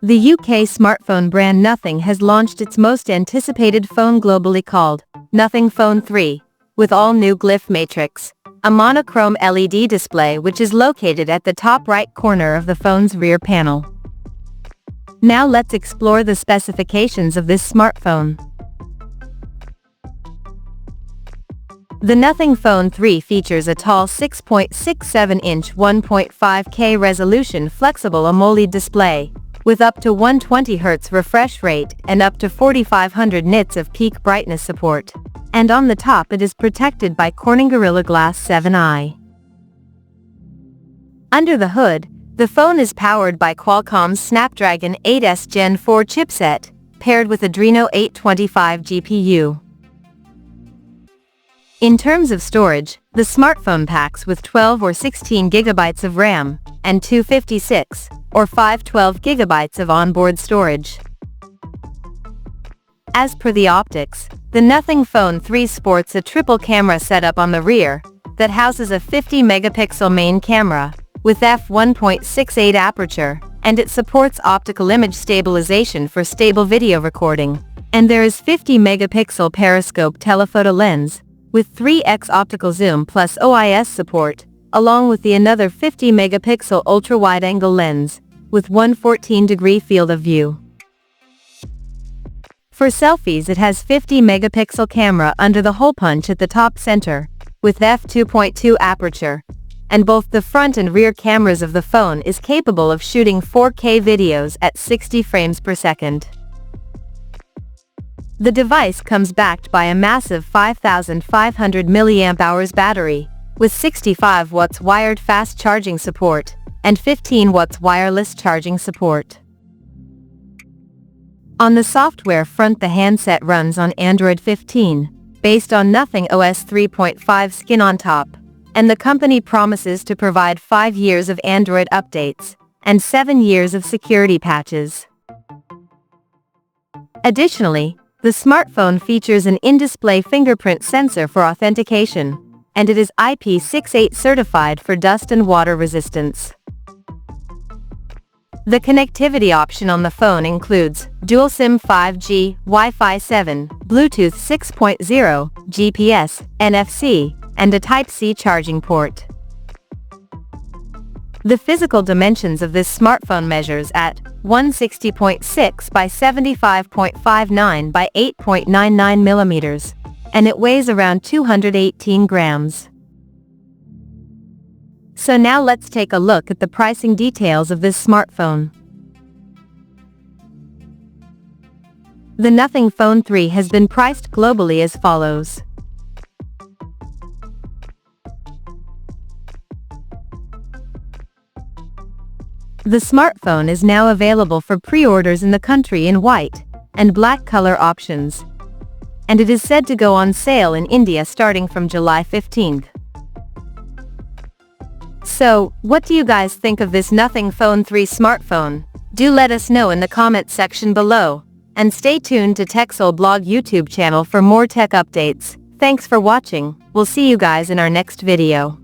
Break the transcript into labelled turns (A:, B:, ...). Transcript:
A: The UK smartphone brand Nothing has launched its most anticipated phone globally called Nothing Phone 3, with all new glyph matrix, a monochrome LED display which is located at the top right corner of the phone's rear panel. Now let's explore the specifications of this smartphone. The Nothing Phone 3 features a tall 6.67-inch 1.5K resolution flexible AMOLED display, with up to 120 Hz refresh rate and up to 4500 nits of peak brightness support. And on the top it is protected by Corning Gorilla Glass 7i. Under the hood, the phone is powered by Qualcomm's Snapdragon 8S Gen 4 chipset, paired with Adreno 825 GPU. In terms of storage, the smartphone packs with 12 or 16 GB of RAM, and 256 or 512 GB of onboard storage. As per the optics, the Nothing Phone 3 sports a triple camera setup on the rear, that houses a 50-megapixel main camera, with f1.68 aperture, and it supports optical image stabilization for stable video recording. And there is 50-megapixel periscope telephoto lens, with 3x optical zoom plus OIS support, along with the another 50-megapixel ultra-wide-angle lens, with 114-degree field of view. For selfies it has 50-megapixel camera under the hole punch at the top center, with f2.2 aperture, and both the front and rear cameras of the phone is capable of shooting 4K videos at 60 frames per second. The device comes backed by a massive 5,500 mAh battery, with 65 watts wired fast charging support, and 15 watts wireless charging support. On the software front, the handset runs on Android 15, based on Nothing OS 3.5 skin on top, and the company promises to provide 5 years of Android updates, and 7 years of security patches. Additionally, the smartphone features an in-display fingerprint sensor for authentication, and it is IP68 certified for dust and water resistance. The connectivity option on the phone includes dual SIM 5G, Wi-Fi 7, Bluetooth 6.0, GPS, NFC, and a Type-C charging port. The physical dimensions of this smartphone measures at 160.6 by 75.59 by 8.99 millimeters, and it weighs around 218 grams. So now let's take a look at the pricing details of this smartphone. The Nothing Phone 3 has been priced globally as follows. The smartphone is now available for pre-orders in the country in white and black color options, and it is said to go on sale in India starting from July 15th. So, what do you guys think of this Nothing Phone 3 smartphone? Do let us know in the comment section below, and stay tuned to TechSole Blog YouTube channel for more tech updates. Thanks for watching, we'll see you guys in our next video.